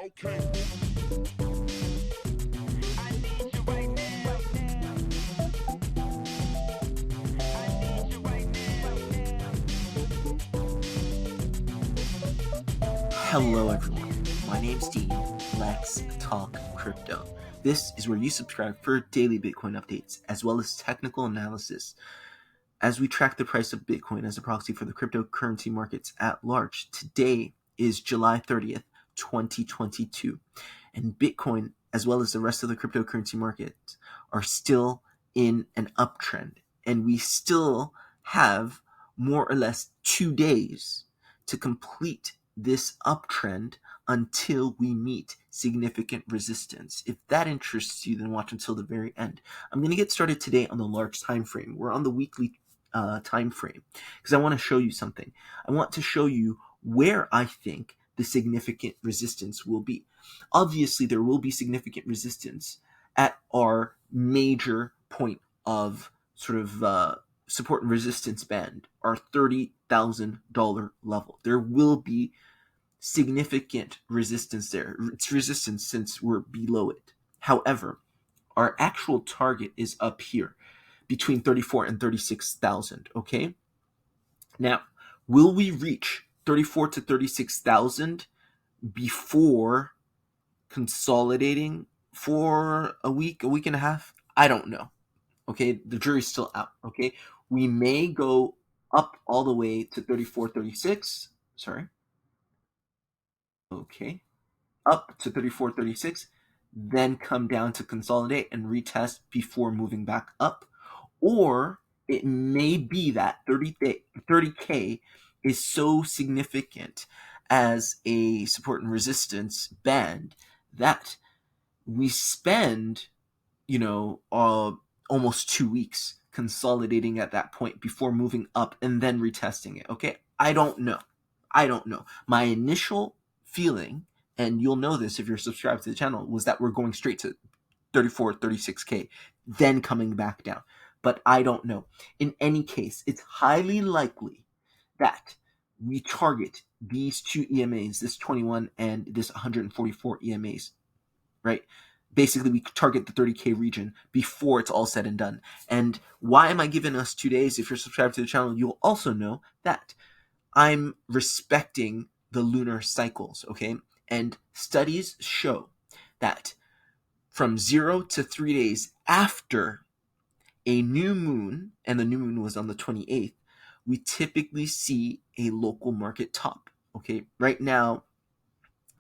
Okay. Hello, everyone. My name's Dean. Let's talk crypto. This is where you subscribe for daily Bitcoin updates as well as technical analysis as we track the price of Bitcoin as a proxy for the cryptocurrency markets at large. Today is July 30th, 2022, and Bitcoin, as well as the rest of the cryptocurrency markets, are still in an uptrend, and we still have more or less 2 days to complete this uptrend until we meet significant resistance. If that interests you, then watch until the very end. I'm going to get started today on the large time frame. We're on the weekly time frame because I want to show you something. I want to show you where I think the significant resistance will be. Obviously, there will be significant resistance at our major point of sort of support and resistance band, our $30,000 level. There will be significant resistance there. It's resistance since we're below it. However, our actual target is up here between 34 and 36,000, okay? Now, will we reach 34 to 36,000 before consolidating for a week and a half? I don't know. Okay, the jury's still out. Okay, we may go up all the way to 34, 36. Sorry. Okay, up to 34, 36, then come down to consolidate and retest before moving back up. Or it may be that 30K is so significant as a support and resistance band that we spend, almost 2 weeks consolidating at that point before moving up and then retesting it. Okay, I don't know. My initial feeling, and you'll know this if you're subscribed to the channel, was that we're going straight to 34, 36K, then coming back down. But I don't know. In any case, it's highly likely that we target these two EMAs, this 21 and this 144 EMAs, right? Basically, we target the 30K region before it's all said and done. And why am I giving us 2 days? If you're subscribed to the channel, you'll also know that I'm respecting the lunar cycles, okay? And studies show that from 0 to 3 days after a new moon, and the new moon was on the 28th, we typically see a local market top, okay? Right now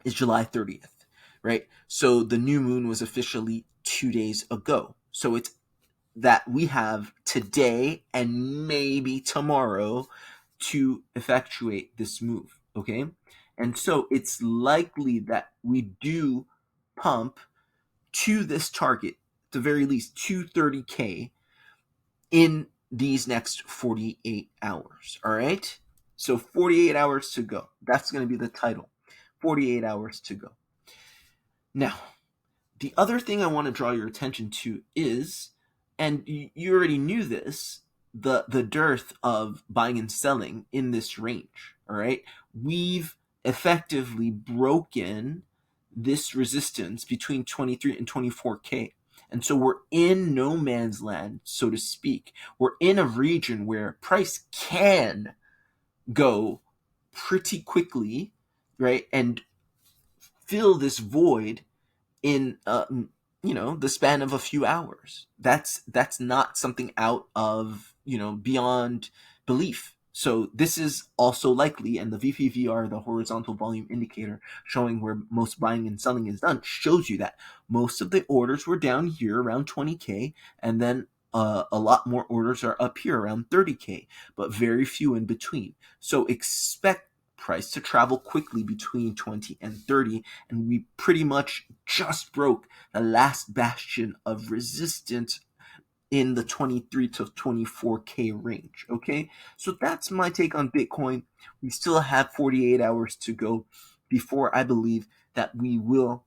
is July 30th, right? So the new moon was officially 2 days ago. So it's that we have today and maybe tomorrow to effectuate this move, okay? And so it's likely that we do pump to this target, at the very least 230K, in these next 48 hours, all right? So 48 hours to go. That's going to be the title. 48 hours to go. Now, the other thing I want to draw your attention to is, and you already knew this, the dearth of buying and selling in this range, all right? We've effectively broken this resistance between 23 and 24K. And so we're in no man's land, so to speak. We're in a region where price can go pretty quickly, right? And fill this void in the span of a few hours. That's not something out of beyond belief. So this is also likely, and the VPVR, the horizontal volume indicator showing where most buying and selling is done, shows you that most of the orders were down here around 20K, and then a lot more orders are up here around 30K, but very few in between. So expect price to travel quickly between 20 and 30, and we pretty much just broke the last bastion of resistance in the 23 to 24K range, okay? So that's my take on Bitcoin. We still have 48 hours to go before I believe that we will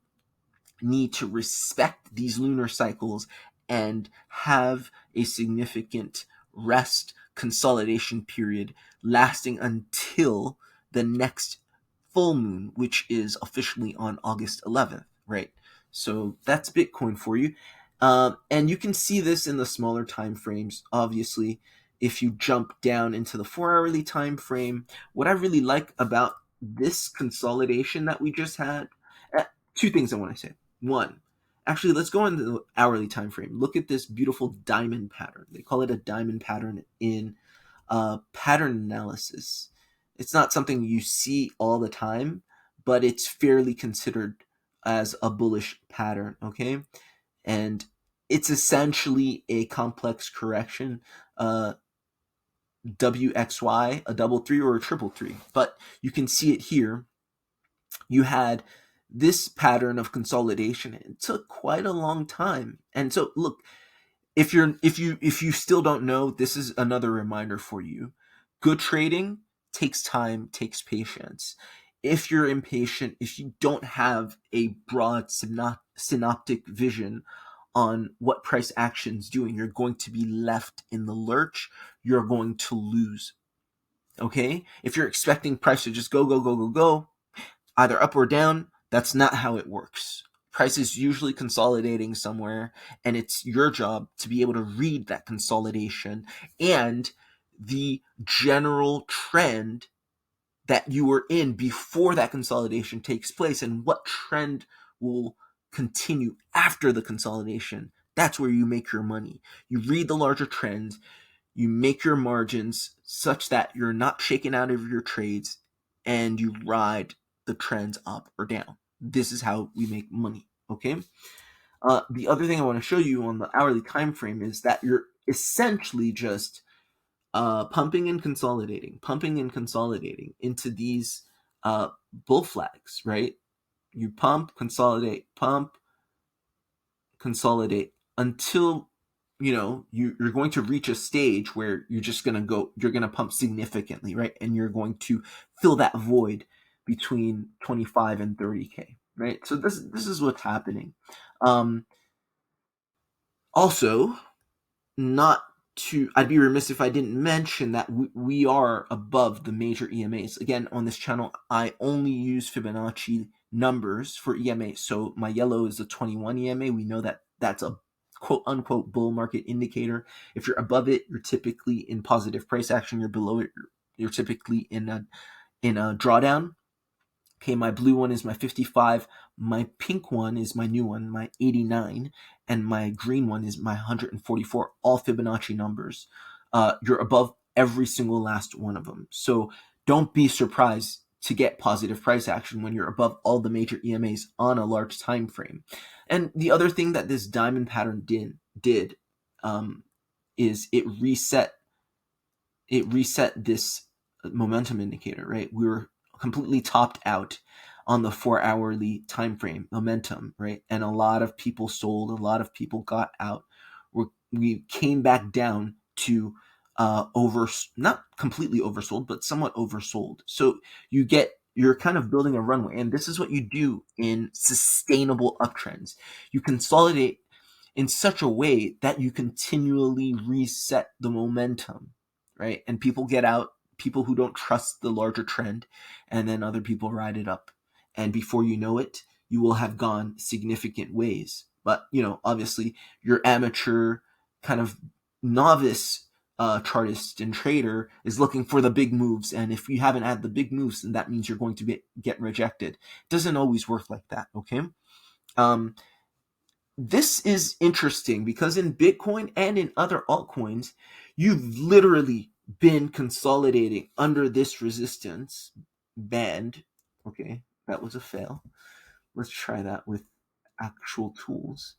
need to respect these lunar cycles and have a significant rest consolidation period lasting until the next full moon, which is officially on August 11th, right? So that's Bitcoin for you. And you can see this in the smaller time frames. Obviously, if you jump down into the 4 hourly time frame, what I really like about this consolidation that we just had, two things I want to say. One, actually, let's go into the hourly time frame. Look at this beautiful diamond pattern. They call it a diamond pattern in pattern analysis. It's not something you see all the time, but it's fairly considered as a bullish pattern, okay? And it's essentially a complex correction, WXY, a double three or a triple three. But you can see it here. You had this pattern of consolidation. It took quite a long time. And so look, if you still don't know, this is another reminder for you. Good trading takes time, takes patience. If you're impatient, if you don't have a broad synoptic vision on what price action's doing, you're going to be left in the lurch. You're going to lose. Okay? If you're expecting price to just go, either up or down, that's not how it works. Price is usually consolidating somewhere, and it's your job to be able to read that consolidation and the general trend that you were in before that consolidation takes place, and what trend will continue after the consolidation. That's where you make your money. You read the larger trends, you make your margins such that you're not shaken out of your trades, and you ride the trends up or down. This is how we make money, okay? The other thing I want to show you on the hourly time frame is that you're essentially just pumping and consolidating into these bull flags, right? You pump, consolidate, until you're going to reach a stage where you're going to pump significantly, right? And you're going to fill that void between 25 and 30K, right? So this is what's happening. Also, I'd be remiss if I didn't mention that we are above the major EMAs. Again, on this channel, I only use Fibonacci numbers for EMA. So my yellow is the 21 EMA. We know that that's a quote unquote bull market indicator. If you're above it, you're typically in positive price action. You're below it, you're typically in a drawdown. Okay, my blue one is my 55, my pink one is my new one, my 89, and my green one is my 144, all Fibonacci numbers. You're above every single last one of them. So don't be surprised to get positive price action when you're above all the major EMAs on a large time frame. And the other thing that this diamond pattern did is it reset this momentum indicator, right? We were completely topped out on the 4 hourly time frame momentum, right? And a lot of people sold, a lot of people got out. We came back down to not completely oversold, but somewhat oversold. So you're kind of building a runway, and this is what you do in sustainable uptrends. You consolidate in such a way that you continually reset the momentum, right? And people get out, people who don't trust the larger trend, and then other people ride it up. And before you know it, you will have gone significant ways. But, obviously, your amateur kind of novice chartist and trader is looking for the big moves. And if you haven't had the big moves, then that means you're going to get rejected. It doesn't always work like that, okay? This is interesting because in Bitcoin and in other altcoins, you've literally been consolidating under this resistance band. Okay, that was a fail. Let's try that with actual tools.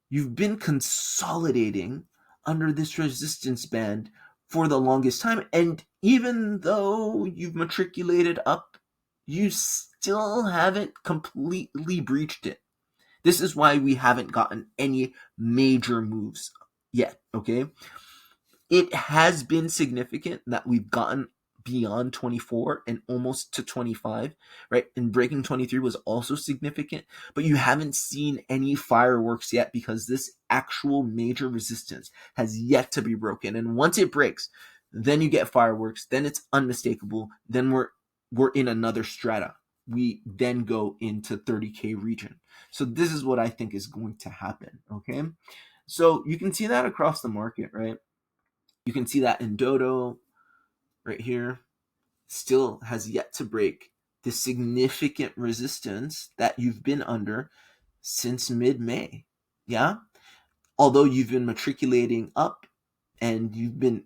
You've been consolidating under this resistance band for the longest time, and even though you've matriculated up, you still haven't completely breached it. This is why we haven't gotten any major moves yet, okay? It has been significant that we've gotten beyond 24 and almost to 25, right? And breaking 23 was also significant, but you haven't seen any fireworks yet because this actual major resistance has yet to be broken. And once it breaks, then you get fireworks, then it's unmistakable, then we're in another strata. we then go into 30K region. So this is what I think is going to happen. Okay, so you can see that across the market, right? You can see that in Dodo right here still has yet to break the significant resistance that you've been under since mid-May. Yeah, although you've been matriculating up and you've been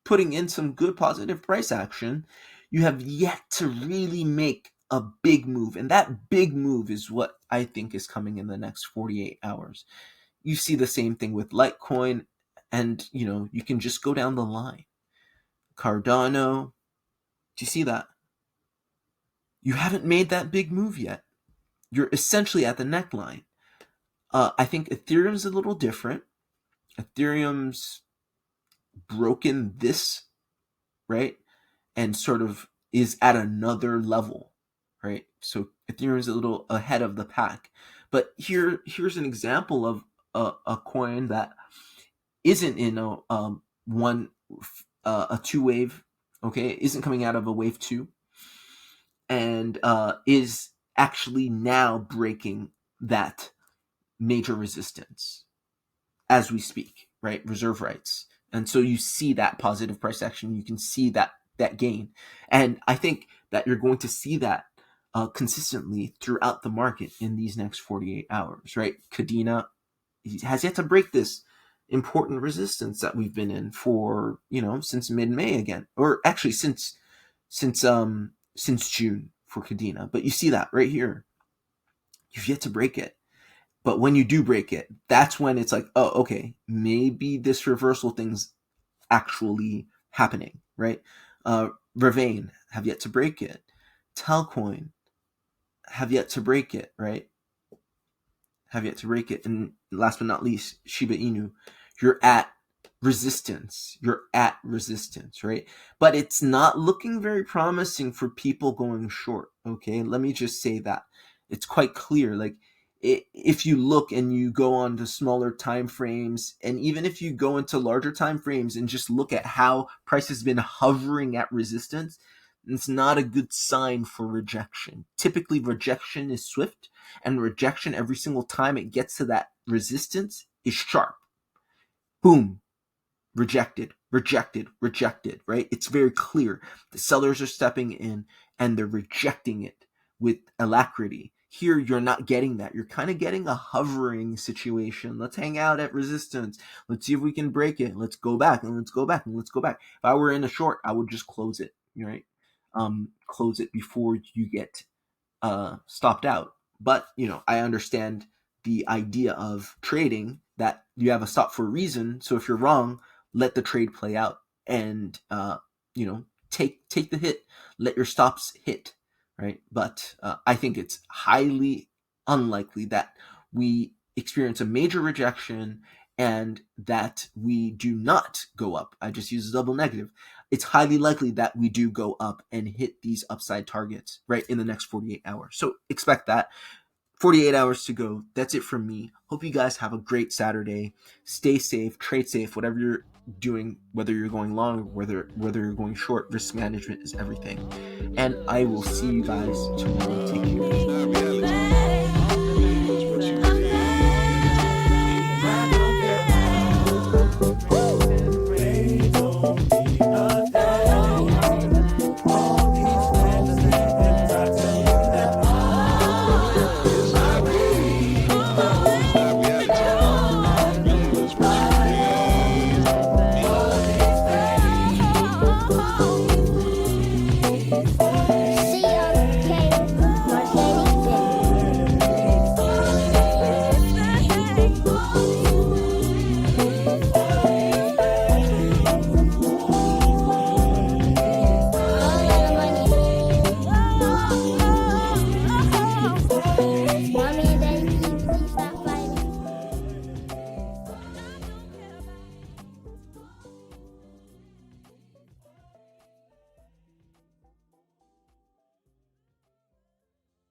putting in some good positive price action, you have yet to really make a big move. And that big move is what I think is coming in the next 48 hours. You see the same thing with Litecoin, and you can just go down the line. Cardano, do you see that? You haven't made that big move yet. You're essentially at the neckline. I think Ethereum's a little different. Ethereum's broken this, right? And sort of is at another level, right? So Ethereum is a little ahead of the pack. But here's an example of a coin that isn't in a two wave, okay? Isn't coming out of a wave 2, and is actually now breaking that major resistance as we speak, right? Reserve rights. And so you see that positive price action. You can see that gain. And I think that you're going to see that consistently throughout the market in these next 48 hours, right? Cadena has yet to break this important resistance that we've been in for, since mid-May again, or actually since June for Cadena. But you see that right here. You've yet to break it. But when you do break it, that's when it's like, oh, okay, maybe this reversal thing's actually happening, right? Ravane have yet to break it. Telcoin have yet to break it, right? Have yet to break it. And last but not least, Shiba Inu, you're at resistance. You're at resistance, right? But it's not looking very promising for people going short, okay? Let me just say that. It's quite clear. Like, if you look and you go on to smaller time frames, and even if you go into larger time frames and just look at how price has been hovering at resistance, it's not a good sign for rejection. Typically, rejection is swift, and rejection every single time it gets to that resistance is sharp. Boom. Rejected, rejected, rejected, right? It's very clear. The sellers are stepping in and they're rejecting it with alacrity. Here, you're not getting that. You're kind of getting a hovering situation. Let's hang out at resistance. Let's see if we can break it. Let's go back and let's go back and let's go back. If I were in a short, I would just close it, right? Close it before you get stopped out. But, I understand the idea of trading that you have a stop for a reason. So if you're wrong, let the trade play out and, take the hit, let your stops hit. Right. But I think it's highly unlikely that we experience a major rejection and that we do not go up. I just use a double negative. It's highly likely that we do go up and hit these upside targets, right, in the next 48 hours. So expect that. 48 hours to go. That's it from me. Hope you guys have a great Saturday. Stay safe, trade safe, whatever you're doing, whether you're going long or whether you're going short. Risk management is everything. And I will see you guys tomorrow. Take care.